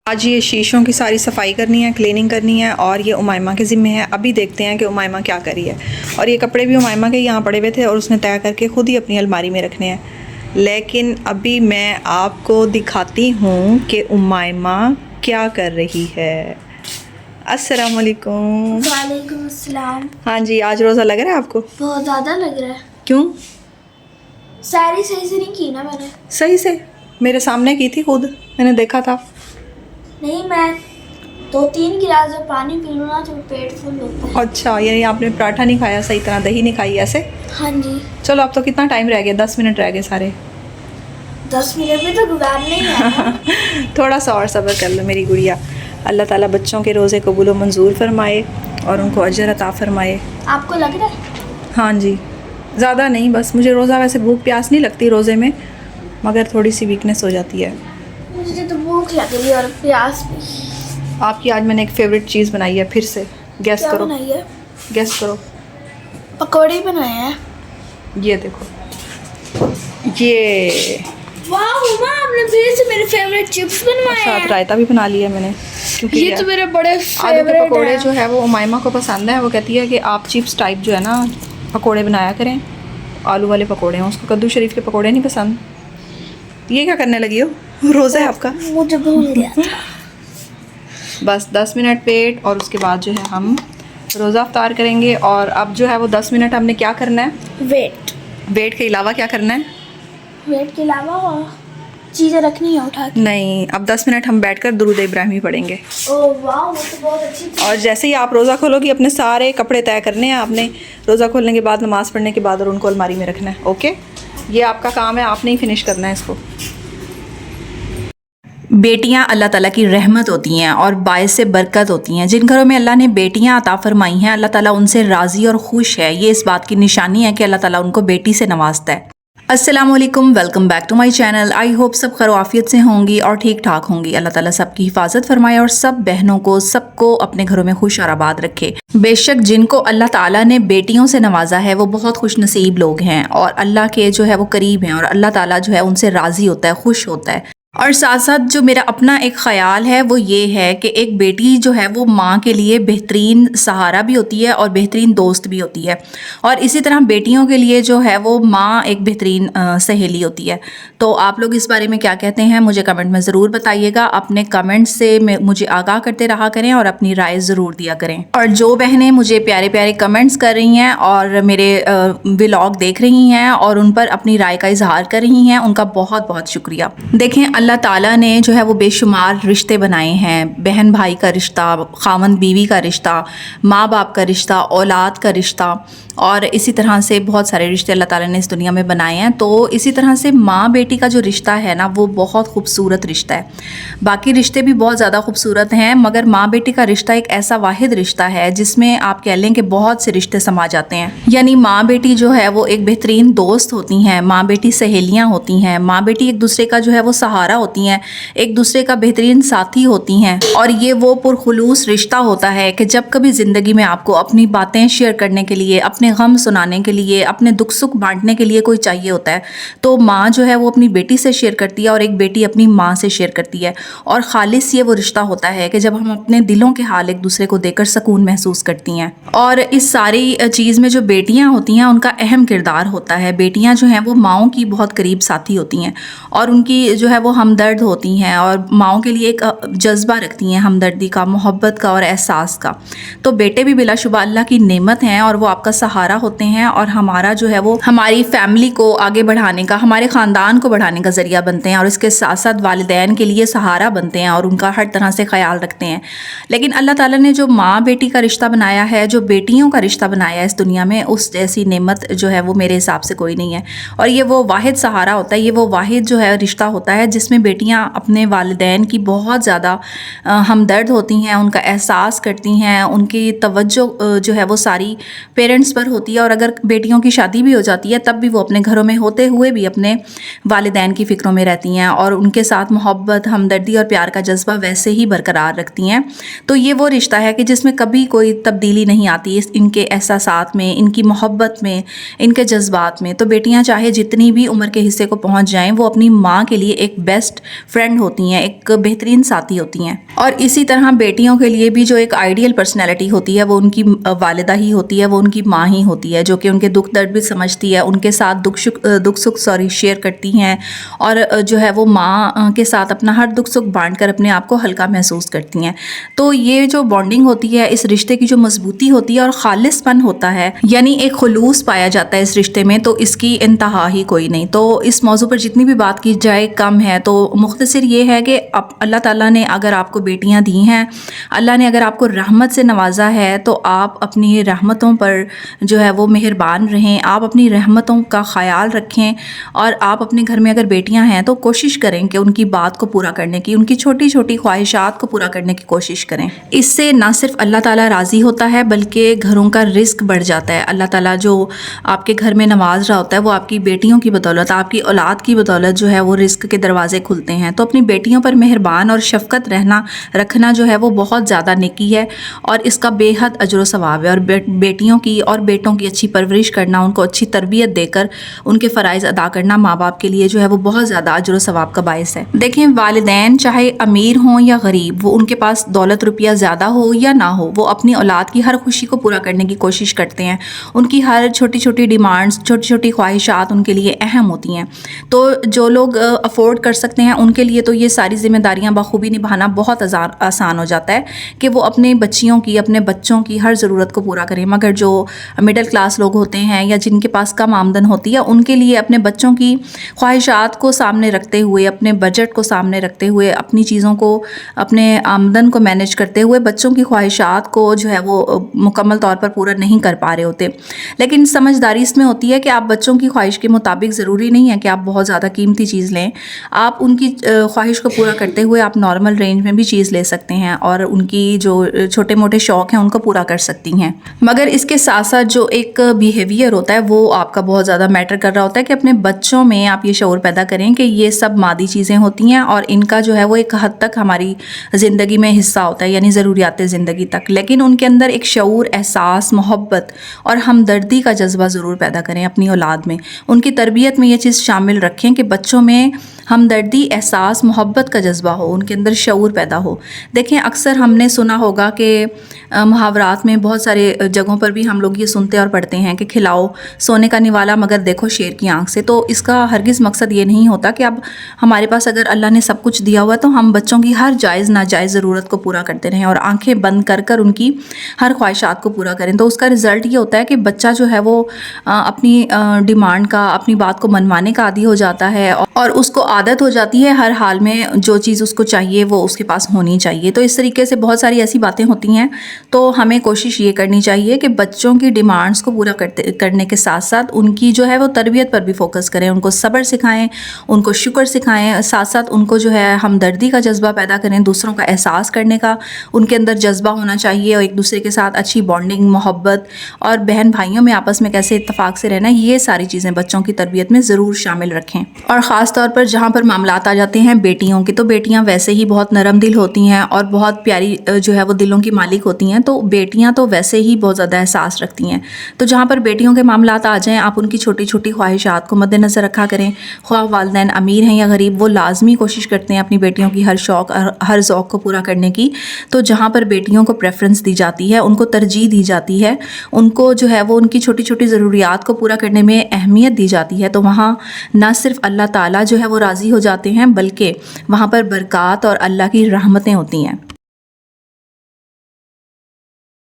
آج یہ شیشوں کی ساری صفائی کرنی ہے، کلیننگ کرنی ہے، اور یہ امائمہ کے ذمہ ہے۔ ابھی دیکھتے ہیں کہ امائمہ کیا کری ہے۔ اور یہ کپڑے بھی امائمہ کے یہاں پڑے ہوئے تھے اور اس نے طے کر کے خود ہی اپنی الماری میں رکھنے ہیں، لیکن ابھی میں آپ کو دکھاتی ہوں کہ امائمہ کیا کر رہی ہے۔ السلام علیکم۔ وعلیکم السلام۔ ہاں جی، آج روزہ لگ رہا ہے آپ کو؟ بہت زیادہ لگ رہا ہے۔ کیوں؟ ساری صحیح سے نہیں کی نا میں نے۔ صحیح سے میرے سامنے کی تھی، خود میں نے دیکھا تھا۔ نہیں، میں 2-3 گلاس جب پانی پی لوں نا تو پیٹ فل ہوتا ہے۔ اچھا، یعنی آپ نے پراٹھا نہیں کھایا صحیح طرح، دہی نہیں کھائی ایسے؟ ہاں جی۔ چلو اب تو کتنا ٹائم رہ گیا؟ 10 منٹ رہ گئے سارے۔ 10 منٹ بھی تو گزارنے ہی ہے نا۔ تھوڑا سا اور صبر کر لو میری گڑیا۔ اللہ تعالیٰ بچوں کے روزے قبول و منظور فرمائے اور ان کو اجر عطا فرمائے۔ آپ کو لگ رہا ہے؟ ہاں جی، زیادہ نہیں، بس مجھے روزہ ویسے بھوک پیاس نہیں لگتی روزے میں، مگر تھوڑی سی ویکنیس ہو جاتی ہے۔ مجھے تو بھوک لگ رہی ہے اور پیاس بھی۔ آپ کی آج میں نے ایک فیوریٹ چیز بنائی ہے، پھر سے گیس کیا کرو۔ بنائی ہے؟ گیس کرو۔ پکوڑے بنائے ہیں۔ یہ دیکھو، یہ واہ ماما، آپ نے پھر سے میرے فیوریٹ چپس بنوائے ساتھ ہیں۔ رائتا بھی بنا لیا میں نے، کیونکہ یہ تو میرے بڑے آلو کے فیوریٹ پکوڑے ہیں۔ جو ہے وہ امائمہ کو پسند ہے۔ وہ کہتی ہے کہ آپ چپس ٹائپ جو ہے نا پکوڑے بنایا کریں، آلو والے پکوڑے ہیں، اس کو کدو شریف کے پکوڑے نہیں پسند۔ یہ کیا کرنے لگی ہو؟ روزہ ہے آپ کا؟ مجھے بھول گیا تھا۔ بس 10 منٹ پیٹ، اور اس کے بعد جو ہے ہم روزہ افطار کریں گے۔ اور اب جو ہے وہ 10 منٹ ہم نے کیا کرنا ہے؟ ویٹ کے علاوہ کیا کرنا ہے؟ ویٹ کے علاوہ چیزیں رکھنی ہے اٹھا کے۔ نہیں، اب 10 منٹ ہم بیٹھ کر درود ابراہیمی پڑھیں گے۔ اوہ واہ، وہ تو بہت اچھی چیز۔ اور جیسے ہی آپ روزہ کھولو گی اپنے سارے کپڑے طے کرنے ہیں آپ نے، روزہ کھولنے کے بعد نماز پڑھنے کے بعد، اور ان کو الماری میں رکھنا ہے۔ اوکے، یہ آپ کا کام ہے، آپ نے ہی فنش کرنا ہے اس کو۔ بیٹیاں اللہ تعالیٰ کی رحمت ہوتی ہیں اور باعث برکت ہوتی ہیں۔ جن گھروں میں اللہ نے بیٹیاں عطا فرمائی ہیں، اللہ تعالیٰ ان سے راضی اور خوش ہے۔ یہ اس بات کی نشانی ہے کہ اللہ تعالیٰ ان کو بیٹی سے نوازتا ہے۔ السلام علیکم، welcome back to my channel. I hope سب خیر و عافیت سے ہوں گی اور ٹھیک ٹھاک ہوں گی۔ اللہ تعالیٰ سب کی حفاظت فرمائے اور سب بہنوں کو، سب کو اپنے گھروں میں خوش اور آباد رکھے۔ بے شک جن کو اللہ تعالیٰ نے بیٹیوں سے نوازا ہے وہ بہت خوش نصیب لوگ ہیں، اور اللہ کے جو ہے وہ قریب ہیں، اور اللہ تعالیٰ جو ہے ان سے راضی ہوتا ہے، خوش ہوتا ہے۔ اور ساتھ ساتھ جو میرا اپنا ایک خیال ہے وہ یہ ہے کہ ایک بیٹی جو ہے وہ ماں کے لیے بہترین سہارا بھی ہوتی ہے اور بہترین دوست بھی ہوتی ہے، اور اسی طرح بیٹیوں کے لیے جو ہے وہ ماں ایک بہترین سہیلی ہوتی ہے۔ تو آپ لوگ اس بارے میں کیا کہتے ہیں مجھے کمنٹ میں ضرور بتائیے گا۔ اپنے کمنٹ سے مجھے آگاہ کرتے رہا کریں اور اپنی رائے ضرور دیا کریں۔ اور جو بہنیں مجھے پیارے پیارے کمنٹس کر رہی ہیں اور میرے ولاگ دیکھ رہی ہیں اور ان پر اپنی رائے کا اظہار کر رہی ہیں، ان کا بہت بہت شکریہ۔ دیکھیں، اللہ تعالیٰ نے جو ہے وہ بے شمار رشتے بنائے ہیں، بہن بھائی کا رشتہ، خاوند بیوی کا رشتہ، ماں باپ کا رشتہ، اولاد کا رشتہ، اور اسی طرح سے بہت سارے رشتے اللہ تعالیٰ نے اس دنیا میں بنائے ہیں۔ تو اسی طرح سے ماں بیٹی کا جو رشتہ ہے نا وہ بہت خوبصورت رشتہ ہے۔ باقی رشتے بھی بہت زیادہ خوبصورت ہیں، مگر ماں بیٹی کا رشتہ ایک ایسا واحد رشتہ ہے جس میں آپ کہہ لیں کہ بہت سے رشتے سما جاتے ہیں۔ یعنی ماں بیٹی جو ہے وہ ایک بہترین دوست ہوتی ہیں، ماں بیٹی سہیلیاں ہوتی ہیں، ماں بیٹی ایک دوسرے کا جو ہے وہ سہارا ہوتی ہیں، ایک دوسرے کا بہترین ساتھی ہوتی ہیں۔ اور یہ وہ پرخلوص رشتہ ہوتا ہے کہ جب کبھی زندگی میں آپ کو اپنی باتیں شیئر کرنے کے لیے، اپنے غم سنانے کے لیے، اپنے دکھ سکھ بانٹنے کے لیے کوئی چاہیے ہوتا ہے تو ماں جو ہے وہ اپنی بیٹی سے شیئر کرتی ہے، اور ایک بیٹی اپنی ماں سے شیئر کرتی ہے۔ اور خالص یہ وہ رشتہ ہوتا ہے کہ جب ہم اپنے دلوں کے حال ایک دوسرے کو دیکھ کر سکون محسوس کرتی ہیں۔ اور اس ساری چیز میں جو بیٹیاں ہوتی ہیں ان کا اہم کردار ہوتا ہے۔ بیٹیاں جو ہیں وہ ماؤں کی بہت قریب ساتھی ہوتی ہیں، اور ان کی جو ہے وہ ہمدرد ہوتی ہیں، اور ماؤں کے لیے ایک جذبہ رکھتی ہیں ہمدردی کا، محبت کا اور احساس کا۔ تو بیٹے بھی بلا شبہ اللہ کی نعمت ہیں، اور وہ آپ کا سہارا ہوتے ہیں، اور ہمارا جو ہے وہ ہماری فیملی کو آگے بڑھانے کا، ہمارے خاندان کو بڑھانے کا ذریعہ بنتے ہیں، اور اس کے ساتھ ساتھ والدین کے لیے سہارا بنتے ہیں اور ان کا ہر طرح سے خیال رکھتے ہیں۔ لیکن اللہ تعالیٰ نے جو ماں بیٹی کا رشتہ بنایا ہے، جو بیٹیوں کا رشتہ بنایا ہے اس دنیا میں، اس جیسی نعمت جو ہے وہ میرے حساب سے کوئی نہیں ہے۔ اور یہ وہ واحد سہارا ہوتا ہے، یہ وہ واحد جو ہے رشتہ ہوتا ہے جس میں بیٹیاں اپنے والدین کی بہت زیادہ ہمدرد ہوتی ہیں، ان کا احساس کرتی ہیں، ان کی توجہ جو ہے وہ ساری پیرنٹس پر ہوتی ہے۔ اور اگر بیٹیوں کی شادی بھی ہو جاتی ہے تب بھی وہ اپنے گھروں میں ہوتے ہوئے بھی اپنے والدین کی فکروں میں رہتی ہیں، اور ان کے ساتھ محبت، ہمدردی اور پیار کا جذبہ ویسے ہی برقرار رکھتی ہیں۔ تو یہ وہ رشتہ ہے کہ جس میں کبھی کوئی تبدیلی نہیں آتی، ان کے احساسات میں، ان کی محبت میں، ان کے جذبات میں۔ تو بیٹیاں چاہے جتنی بھی عمر کے حصے کو پہنچ جائیں، وہ اپنی ماں کے لیے ایک بیسٹ بیسٹ فرینڈ ہوتی ہیں، ایک بہترین ساتھی ہوتی ہیں. اور اسی طرح بیٹیوں کے لیے بھی جو ایک آئیڈیل پرسنالٹی ہوتی ہے وہ ان کی والدہ ہی ہوتی ہے، وہ ان کی ماں ہی ہوتی ہے، جو کہ ان کے دکھ درد بھی سمجھتی ہے، ان کے ساتھ دکھ سکھ شیئر کرتی ہیں، اور جو ہے وہ ماں کے ساتھ اپنا ہر دکھ سکھ بانٹ کر اپنے آپ کو ہلکا محسوس کرتی ہیں. تو یہ جو بانڈنگ ہوتی ہے، اس رشتے کی جو مضبوطی ہوتی ہے اور خالص پن ہوتا ہے، یعنی ایک خلوص پایا جاتا ہے اس رشتے میں، تو اس کی انتہا ہی کوئی نہیں. تو اس موضوع پر جتنی بھی بات کی جائے کم ہے. تو مختصر یہ ہے کہ اللہ تعالیٰ نے اگر آپ کو بیٹیاں دی ہیں، اللہ نے اگر آپ کو رحمت سے نوازا ہے، تو آپ اپنی رحمتوں پر جو ہے وہ مہربان رہیں، آپ اپنی رحمتوں کا خیال رکھیں، اور آپ اپنے گھر میں اگر بیٹیاں ہیں تو کوشش کریں کہ ان کی بات کو پورا کرنے کی، ان کی چھوٹی چھوٹی خواہشات کو پورا کرنے کی کوشش کریں. اس سے نہ صرف اللہ تعالیٰ راضی ہوتا ہے بلکہ گھروں کا رزق بڑھ جاتا ہے. اللہ تعالیٰ جو آپ کے گھر میں نواز رہا ہوتا ہے وہ آپ کی بیٹیوں کی بدولت، آپ کی اولاد کی بدولت جو ہے وہ رزق کے دروازے کھلتے ہیں. تو اپنی بیٹیوں پر مہربان اور شفقت رکھنا جو ہے وہ بہت زیادہ نیکی ہے، اور اس کا بے حد اجر و ثواب ہے. اور بیٹیوں کی اور بیٹوں کی اچھی پرورش کرنا، ان کو اچھی تربیت دے کر ان کے فرائض ادا کرنا ماں باپ کے لیے جو ہے وہ بہت زیادہ اجر و ثواب کا باعث ہے. دیکھیں، والدین چاہے امیر ہوں یا غریب، وہ ان کے پاس دولت روپیہ زیادہ ہو یا نہ ہو، وہ اپنی اولاد کی ہر خوشی کو پورا کرنے کی کوشش کرتے ہیں. ان کی ہر چھوٹی چھوٹی ڈیمانڈز، چھوٹی چھوٹی خواہشات ان کے لیے اہم ہوتی ہیں. تو جو لوگ افورڈ کر سکتے ہیں ان کے لیے تو یہ ساری ذمہ داریاں بخوبی نبھانا بہت آسان ہو جاتا ہے کہ وہ اپنے بچیوں کی، اپنے بچوں کی ہر ضرورت کو پورا کریں. مگر جو مڈل کلاس لوگ ہوتے ہیں یا جن کے پاس کم آمدن ہوتی ہے، ان کے لیے اپنے بچوں کی خواہشات کو سامنے رکھتے ہوئے، اپنے بجٹ کو سامنے رکھتے ہوئے، اپنی چیزوں کو، اپنے آمدن کو مینیج کرتے ہوئے بچوں کی خواہشات کو جو ہے وہ مکمل طور پر پورا نہیں کر پا رہے ہوتے. لیکن سمجھداری اس میں ہوتی ہے کہ آپ بچوں کی خواہش کے مطابق ضروری نہیں ہے کہ آپ بہت زیادہ قیمتی چیز لیں. آپ ان کی خواہش کو پورا کرتے ہوئے آپ نارمل رینج میں بھی چیز لے سکتے ہیں، اور ان کی جو چھوٹے موٹے شوق ہیں ان کو پورا کر سکتی ہیں. مگر اس کے ساتھ ساتھ جو ایک بیہیویئر ہوتا ہے وہ آپ کا بہت زیادہ میٹر کر رہا ہوتا ہے کہ اپنے بچوں میں آپ یہ شعور پیدا کریں کہ یہ سب مادی چیزیں ہوتی ہیں، اور ان کا جو ہے وہ ایک حد تک ہماری زندگی میں حصہ ہوتا ہے، یعنی ضروریات زندگی تک. لیکن ان کے اندر ایک شعور، احساس، محبت اور ہمدردی کا جذبہ ضرور پیدا کریں اپنی اولاد میں. ان کی تربیت میں یہ چیز شامل رکھیں کہ بچوں میں ہمدردی، احساس، محبت کا جذبہ ہو، ان کے اندر شعور پیدا ہو. دیکھیں، اکثر ہم نے سنا ہوگا کہ محاورات میں بہت سارے جگہوں پر بھی ہم لوگ یہ سنتے اور پڑھتے ہیں کہ کھلاؤ سونے کا نوالا مگر دیکھو شیر کی آنکھ سے. تو اس کا ہرگز مقصد یہ نہیں ہوتا کہ اب ہمارے پاس اگر اللہ نے سب کچھ دیا ہوا ہے تو ہم بچوں کی ہر جائز ناجائز ضرورت کو پورا کرتے رہیں اور آنکھیں بند کر کر ان کی ہر خواہشات کو پورا کریں. تو اس کا رزلٹ یہ ہوتا ہے کہ بچہ جو ہے وہ اپنی ڈیمانڈ کا، اپنی بات کو منوانے کا عادی ہو جاتا ہے، اور اس کو عادت ہو جاتی ہے ہر حال میں جو چیز اس کو چاہیے وہ اس کے پاس ہونی چاہیے. تو اس طریقے سے بہت ساری ایسی باتیں ہوتی ہیں. تو ہمیں کوشش یہ کرنی چاہیے کہ بچوں کی ڈیمانڈز کو پورا کرنے کے ساتھ ساتھ ان کی جو ہے وہ تربیت پر بھی فوکس کریں، ان کو صبر سکھائیں، ان کو شکر سکھائیں، ساتھ ساتھ ان کو جو ہے ہمدردی کا جذبہ پیدا کریں، دوسروں کا احساس کرنے کا ان کے اندر جذبہ ہونا چاہیے، اور ایک دوسرے کے ساتھ اچھی بانڈنگ، محبت، اور بہن بھائیوں میں آپس میں کیسے اتفاق سے رہنا، یہ ساری چیزیں بچوں کی تربیت میں ضرور شامل رکھیں. اور خاص طور پر جہاں پر معاملات آ جاتے ہیں بیٹیوں کے، تو بیٹیاں ویسے ہی بہت نرم دل ہوتی ہیں اور بہت پیاری جو ہے وہ دلوں کی مالک ہوتی ہیں. تو بیٹیاں تو ویسے ہی بہت زیادہ احساس رکھتی ہیں. تو جہاں پر بیٹیوں کے معاملات آ جائیں، آپ ان کی چھوٹی چھوٹی خواہشات کو مد نظر رکھا کریں. خواہ والدین امیر ہیں یا غریب، وہ لازمی کوشش کرتے ہیں اپنی بیٹیوں کی ہر شوق، ہر ذوق کو پورا کرنے کی. تو جہاں پر بیٹیوں کو پریفرنس دی جاتی ہے، ان کو ترجیح دی جاتی ہے، ان کو جو ہے وہ ان کی چھوٹی چھوٹی ضروریات کو پورا کرنے میں اہمیت دی جاتی ہے، تو وہاں نہ صرف اللہ تعالیٰ جو ہے وہ راضی ہو جاتے ہیں بلکہ وہاں پر برکات اور اللہ کی رحمتیں ہوتی ہیں.